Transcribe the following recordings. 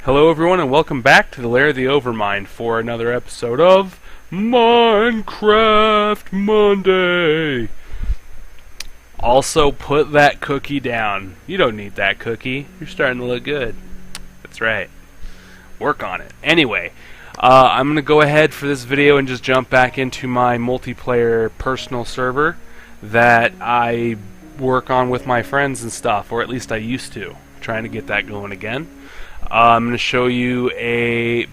Hello everyone and welcome back to the Lair of the Overmind for another episode of Minecraft Monday. Also, put that cookie down. You don't need that cookie. You're starting to look good. That's right. Work on it. Anyway, I'm going to go ahead for this video and just jump back into my multiplayer personal server that I work on with my friends and stuff, or at least I used to. Trying to get that going again. I'm going to show you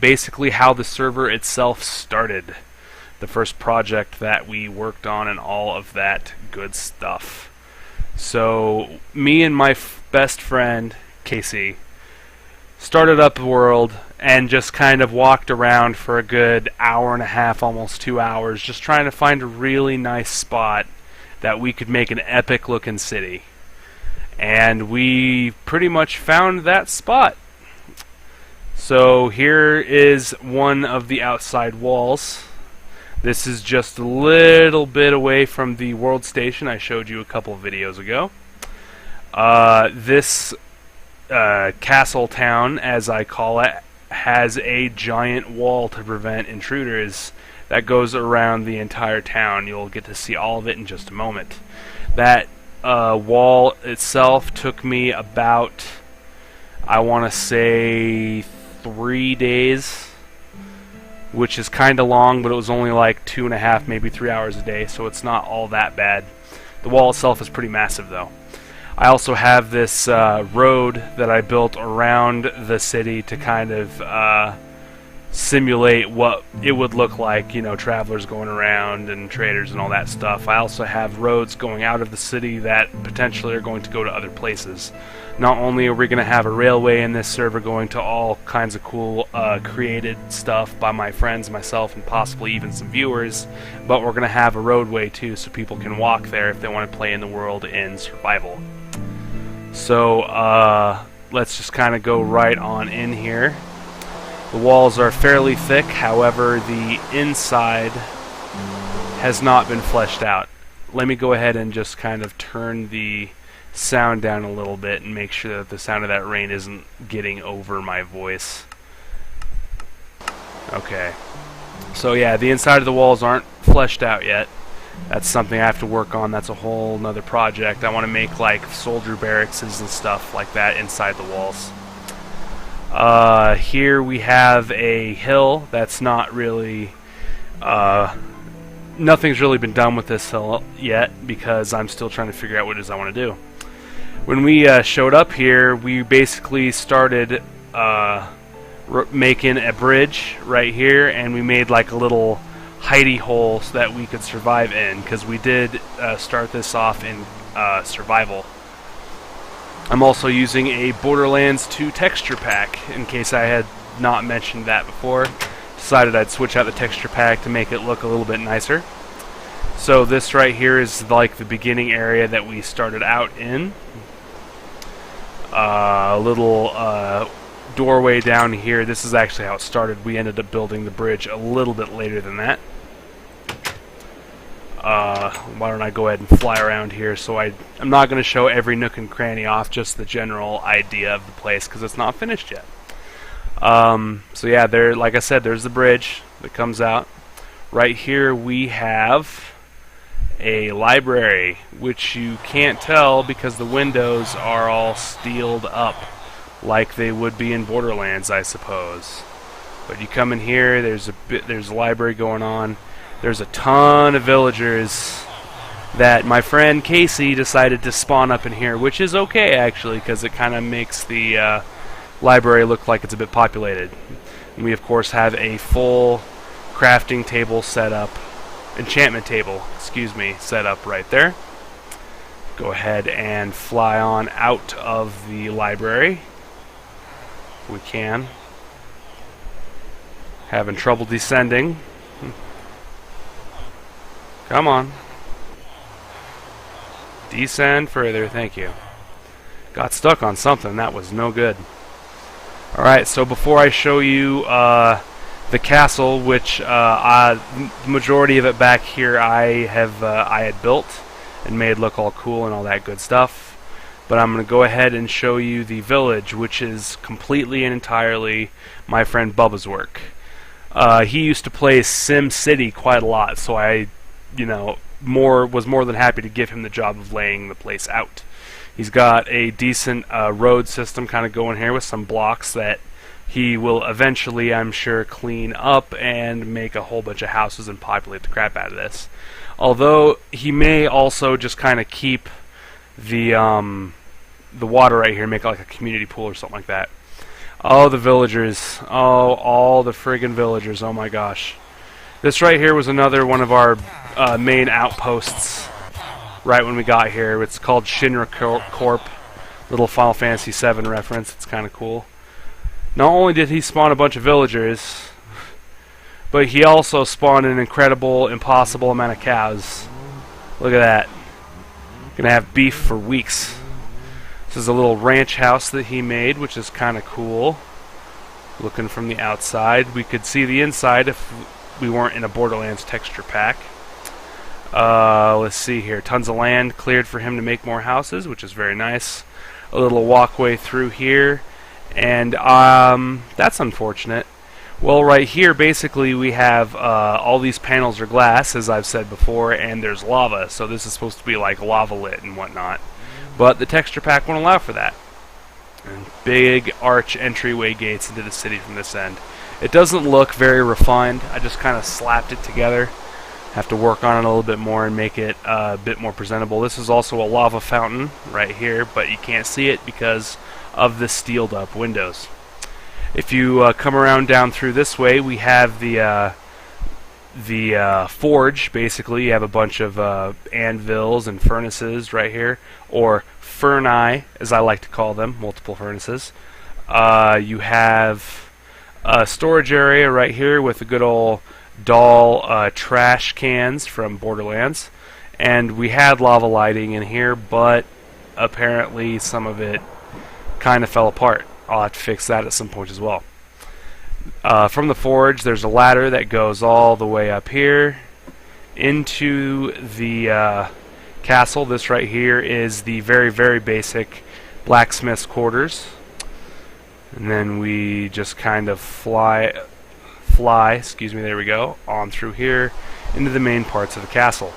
basically how the server itself started, the first project that we worked on and all of that good stuff. So me and my best friend Casey started up the world and just kind of walked around for a good hour and a half, almost 2 hours, just trying to find a really nice spot that we could make an epic looking city. And we pretty much found that spot. So here is one of the outside walls. This is just a little bit away from the world station I showed you a couple of videos ago. This castle town, as I call it, has a giant wall to prevent intruders that goes around the entire town. You'll get to see all of it in just a moment. That wall itself took me about, I want to say, 3 days, which is kind of long, but it was only like 2.5, maybe 3 hours a day, so it's not all that bad. The wall itself is pretty massive, though. I also have this road that I built around the city to kind of simulate what it would look like, you know, travelers going around and traders and all that stuff. I also have roads going out of the city that potentially are going to go to other places. Not only are we going to have a railway in this server going to all kinds of cool created stuff by my friends, myself, and possibly even some viewers, but we're going to have a roadway too so people can walk there if they want to play in the world in survival. So let's just kind of go right on in here. The walls are fairly thick, however the inside has not been fleshed out. Let me go ahead and just kind of turn the sound down a little bit and make sure that the sound of that rain isn't getting over my voice. Okay. So yeah, the inside of the walls aren't fleshed out yet. That's something I have to work on. That's a whole nother project. I want to make like soldier barracks and stuff like that inside the walls. Here we have a hill that's not really, nothing's really been done with this hill yet because I'm still trying to figure out what it is I want to do. When we showed up here, we basically started making a bridge right here, and we made like a little hidey hole so that we could survive in, because we did start this off in survival. I'm also using a Borderlands 2 texture pack, in case I had not mentioned that before. Decided I'd switch out the texture pack to make it look a little bit nicer. So this right here is like the beginning area that we started out in. A little doorway down here. This is actually how it started. We ended up building the bridge a little bit later than that. Why don't I go ahead and fly around here? So I'm not going to show every nook and cranny off, just the general idea of the place, because it's not finished yet. So yeah, there, like I said, there's the bridge that comes out. Right here we have a library, which you can't tell because the windows are all sealed up like they would be in Borderlands, I suppose. But you come in here, there's a library going on. There's a ton of villagers that my friend Casey decided to spawn up in here, which is okay actually, because it kind of makes the library look like it's a bit populated. And we of course have a full crafting table set up, enchantment table, excuse me, set up right there. Go ahead and fly on out of the library. We can. Having trouble descending. Come on. Descend further, thank you. Got stuck on something, that was no good. Alright, so before I show you the castle, which the majority of it back here I had built and made look all cool and all that good stuff. but I'm going to go ahead and show you the village, which is completely and entirely my friend Bubba's work. He used to play Sim City quite a lot, so I, was more than happy to give him the job of laying the place out. He's got a decent road system kind of going here with some blocks that he will eventually, I'm sure, clean up and make a whole bunch of houses and populate the crap out of this. Although he may also just kind of keep the water right here, make it like a community pool or something like that. Oh, the villagers. Oh, all the friggin' villagers. Oh my gosh. This right here was another one of our main outposts right when we got here. It's called Shinra Corp. Little Final Fantasy VII reference. It's kind of cool. Not only did he spawn a bunch of villagers, but he also spawned an incredible, impossible amount of cows. Look at that. Gonna have beef for weeks. This is a little ranch house that he made, which is kind of cool. Looking from the outside, we could see the inside if we weren't in a Borderlands texture pack. Let's see here. Tons of land cleared for him to make more houses, which is very nice. A little walkway through here. And that's unfortunate. Well, right here, basically, we have all these panels are glass, as I've said before, and there's lava. So this is supposed to be like lava lit and whatnot. But the texture pack won't allow for that. And big arch entryway gates into the city from this end. It doesn't look very refined. I just kind of slapped it together. Have to work on it a little bit more and make it a bit more presentable. This is also a lava fountain right here, but you can't see it because of the steeled up windows. If you come around down through this way, we have the forge. Basically, you have a bunch of anvils and furnaces right here, or furni, as I like to call them, multiple furnaces. You have a storage area right here with the good old doll trash cans from Borderlands, and we had lava lighting in here, but apparently some of it kind of fell apart. I'll have to fix that at some point as well. From the forge, there's a ladder that goes all the way up here into the castle. This right here is the very, very basic blacksmith's quarters. And then we just kind of fly, there we go, on through here into the main parts of the castle.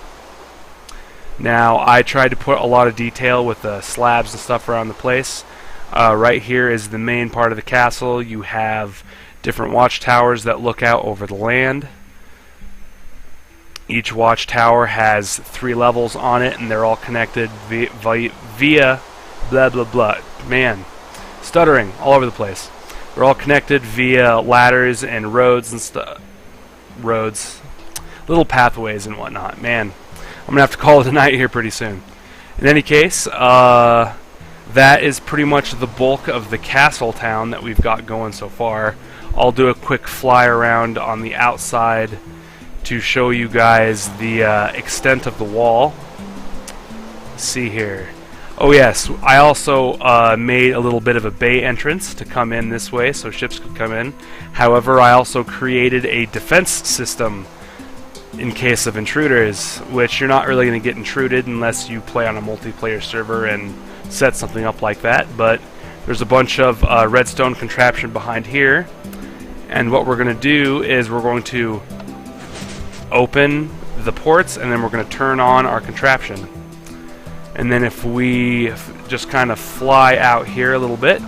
Now, I tried to put a lot of detail with the slabs and stuff around the place. Right here is the main part of the castle. You have different watchtowers that look out over the land. Each watchtower has 3 levels on it, and they're all connected via blah blah blah. Man, stuttering all over the place. They're all connected via ladders and roads and stuff. Little pathways and whatnot. Man, I'm gonna have to call it a night here pretty soon. In any case, that is pretty much the bulk of the castle town that we've got going so far. I'll do a quick fly around on the outside to show you guys the extent of the wall. Let's see here. Oh yes, I also made a little bit of a bay entrance to come in this way so ships could come in. However, I also created a defense system in case of intruders, which you're not really going to get intruded unless you play on a multiplayer server and set something up like that. But there's a bunch of redstone contraption behind here, and what we're going to do is we're going to open the ports, and then we're going to turn on our contraption. And then if we just kind of fly out here a little bit,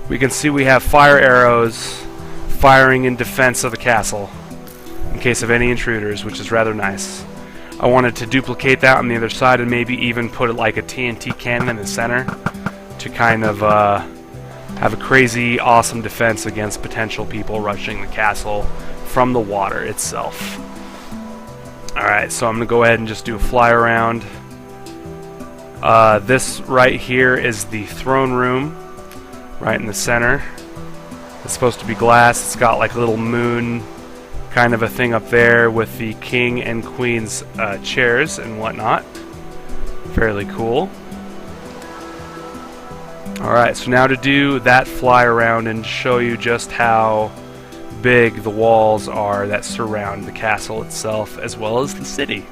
we can see we have fire arrows firing in defense of the castle in case of any intruders, which is rather nice. I wanted to duplicate that on the other side and maybe even put it like a TNT cannon in the center to kind of have a crazy awesome defense against potential people rushing the castle from the water itself. Alright, so I'm going to go ahead and just do a fly around. This right here is the throne room, right in the center. It's supposed to be glass. It's got like a little moon kind of a thing up there with the king and queen's chairs and whatnot. Fairly cool. Alright, so now to do that fly around and show you just how big the walls are that surround the castle itself as well as the city.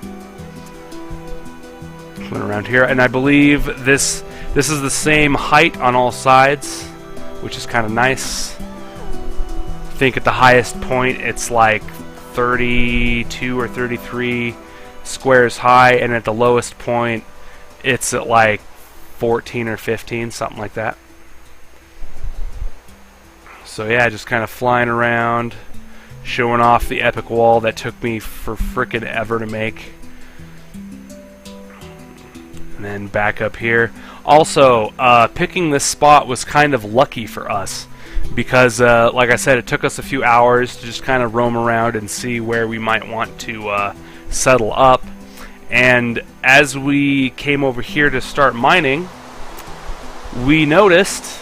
went around here, and I believe this is the same height on all sides, which is kind of nice. I think at the highest point it's like 32 or 33 squares high, and at the lowest point it's at like 14 or 15, something like that. So yeah, just kind of flying around, showing off the epic wall that took me for frickin' ever to make. And then back up here. Also, picking this spot was kind of lucky for us, because like I said, it took us a few hours to just kind of roam around and see where we might want to settle up. And as we came over here to start mining, we noticed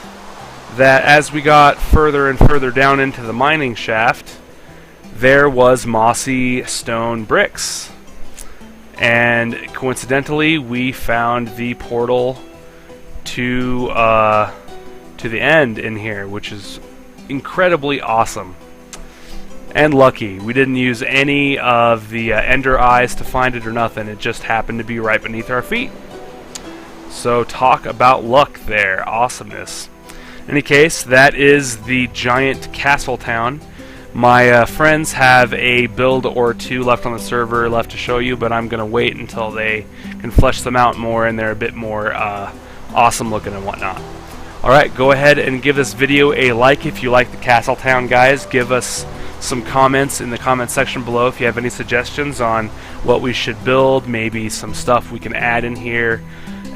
that as we got further and further down into the mining shaft, there was mossy stone bricks. And coincidentally, we found the portal to the end in here, which is incredibly awesome. And lucky. We didn't use any of the ender eyes to find it or nothing. It just happened to be right beneath our feet. So talk about luck there. Awesomeness. In any case, that is the giant castle town. My friends have a build or two left on the server left to show you, but I'm going to wait until they can flesh them out more and they're a bit more awesome looking and whatnot. Alright, go ahead and give this video a like if you like the castle town, guys. Give us some comments in the comment section below if you have any suggestions on what we should build, maybe some stuff we can add in here.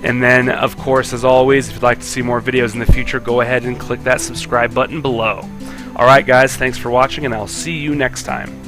And then, of course, as always, if you'd like to see more videos in the future, go ahead and click that subscribe button below. Alright guys, thanks for watching, and I'll see you next time.